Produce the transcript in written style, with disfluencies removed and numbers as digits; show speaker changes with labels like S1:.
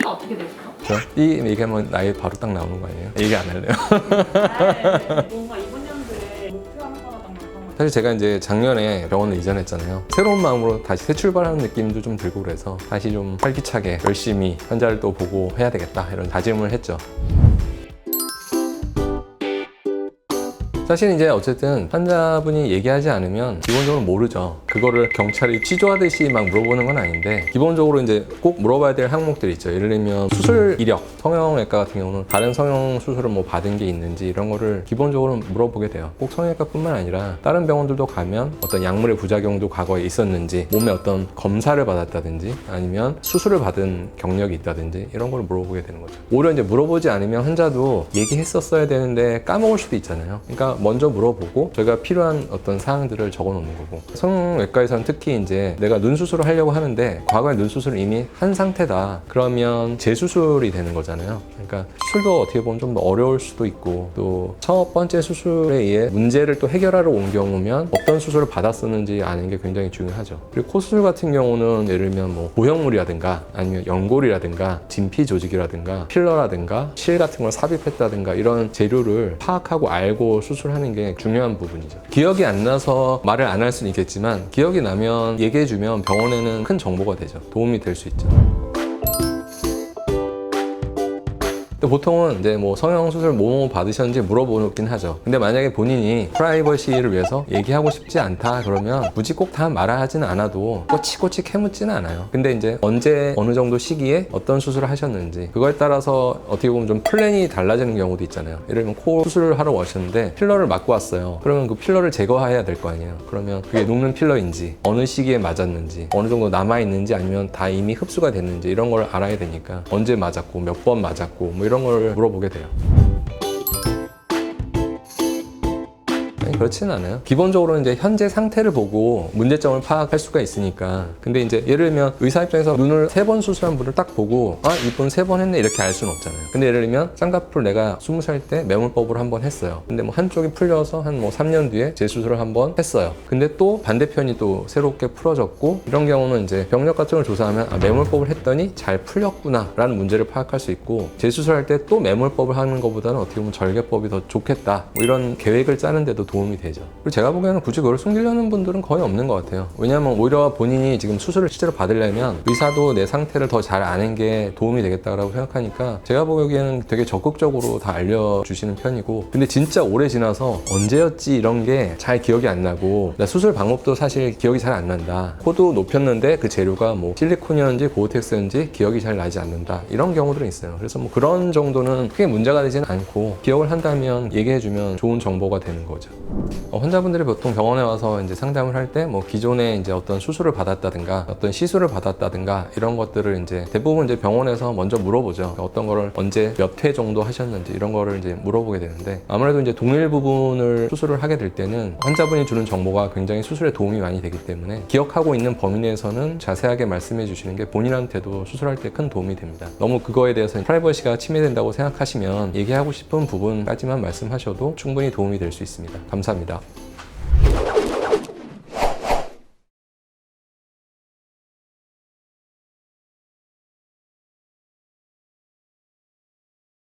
S1: 나이가 어떻게 되세요?
S2: 이 얘기하면 나이 바로 딱 나오는 거 아니에요? 얘기 안 할래요.
S1: 뭔가 이번 연도에 목표하는 거라던가 그런 거
S2: 사실 제가 이제 작년에 병원을 이전했잖아요. 새로운 마음으로 다시 새 출발하는 느낌도 좀 들고 그래서 다시 좀 활기차게 열심히 환자를 또 보고 해야 되겠다 이런 다짐을 했죠. 사실 이제 어쨌든 환자분이 얘기하지 않으면 기본적으로 모르죠. 그거를 경찰이 취조하듯이 막 물어보는 건 아닌데 기본적으로 이제 꼭 물어봐야 될 항목들이 있죠. 예를 들면 수술 이력, 성형외과 같은 경우는 다른 성형 수술을 뭐 받은 게 있는지 이런 거를 기본적으로 물어보게 돼요. 꼭 성형외과뿐만 아니라 다른 병원들도 가면 어떤 약물의 부작용도 과거에 있었는지, 몸에 어떤 검사를 받았다든지 아니면 수술을 받은 경력이 있다든지 이런 걸 물어보게 되는 거죠. 오히려 이제 물어보지 않으면 환자도 얘기했었어야 되는데 까먹을 수도 있잖아요. 그러니까 먼저 물어보고 저희가 필요한 어떤 사항들을 적어 놓는 거고, 성형외과에서는 특히 이제 내가 눈 수술을 하려고 하는데 과거에 눈 수술을 이미 한 상태다 그러면 재수술이 되는 거잖아요. 그러니까 수술도 어떻게 보면 좀 더 어려울 수도 있고, 또 첫 번째 수술에 의해 문제를 또 해결하러 온 경우면 어떤 수술을 받았었는지 아는 게 굉장히 중요하죠. 그리고 코 수술 같은 경우는 예를 들면 뭐 고형물이라든가 아니면 연골이라든가 진피 조직이라든가 필러라든가 실 같은 걸 삽입했다든가 이런 재료를 파악하고 알고 수술하는 게 중요한 부분이죠. 기억이 안 나서 말을 안 할 수는 있겠지만 기억이 나면 얘기해주면 병원에는 큰 정보가 되죠. 도움이 될 수 있죠. 보통은 이제 뭐 성형수술 뭐 받으셨는지 물어보긴 하죠. 근데 만약에 본인이 프라이버시를 위해서 얘기하고 싶지 않다 그러면 굳이 꼭 다 말하지는 않아도 꼬치꼬치 캐묻지는 않아요. 근데 이제 언제 어느 정도 시기에 어떤 수술을 하셨는지 그거에 따라서 어떻게 보면 좀 플랜이 달라지는 경우도 있잖아요. 예를 들면 코 수술을 하러 오셨는데 필러를 맞고 왔어요. 그러면 그 필러를 제거해야 될 거 아니에요. 그러면 그게 녹는 필러인지 어느 시기에 맞았는지 어느 정도 남아있는지 아니면 다 이미 흡수가 됐는지 이런 걸 알아야 되니까 언제 맞았고 몇 번 맞았고 뭐 이런 걸 물어보게 돼요. 그렇지는 않아요. 기본적으로는 이제 현재 상태를 보고 문제점을 파악할 수가 있으니까. 근데 이제 예를 들면 의사 입장에서 눈을 3번 수술한 분을 딱 보고 아, 이분 3번 했네 이렇게 알 수는 없잖아요. 근데 예를 들면 쌍꺼풀 내가 20살 때 매몰법으로 한번 했어요. 근데 뭐 한쪽이 풀려서 한 뭐 3년 뒤에 재수술을 한번 했어요. 근데 또 반대편이 또 새롭게 풀어졌고 이런 경우는 이제 병력 같은 걸 조사하면 아, 매몰법을 했더니 잘 풀렸구나 라는 문제를 파악할 수 있고, 재수술할 때 또 매몰법을 하는 것보다는 어떻게 보면 절개법이 더 좋겠다 뭐 이런 계획을 짜는 데도 도움이 되죠. 그리고 제가 보기에는 굳이 그걸 숨기려는 분들은 거의 없는 것 같아요. 왜냐하면 오히려 본인이 지금 수술을 실제로 받으려면 의사도 내 상태를 더 잘 아는 게 도움이 되겠다고 생각하니까 제가 보기에는 되게 적극적으로 다 알려주시는 편이고, 근데 진짜 오래 지나서 언제였지 이런 게 잘 기억이 안 나고, 나 수술 방법도 사실 기억이 잘 안 난다, 코도 높였는데 그 재료가 뭐 실리콘이었는지 고어텍스였는지 기억이 잘 나지 않는다 이런 경우들은 있어요. 그래서 뭐 그런 정도는 크게 문제가 되지는 않고 기억을 한다면 얘기해주면 좋은 정보가 되는 거죠. 환자분들이 보통 병원에 와서 이제 상담을 할 때 뭐 기존에 이제 어떤 수술을 받았다든가 어떤 시술을 받았다든가 이런 것들을 이제 대부분 이제 병원에서 먼저 물어보죠. 어떤 거를 언제 몇 회 정도 하셨는지 이런 거를 이제 물어보게 되는데, 아무래도 이제 동일 부분을 수술을 하게 될 때는 환자분이 주는 정보가 굉장히 수술에 도움이 많이 되기 때문에 기억하고 있는 범위 내에서는 자세하게 말씀해 주시는 게 본인한테도 수술할 때 큰 도움이 됩니다. 너무 그거에 대해서 프라이버시가 침해된다고 생각하시면 얘기하고 싶은 부분까지만 말씀하셔도 충분히 도움이 될 수 있습니다. 감사합니다.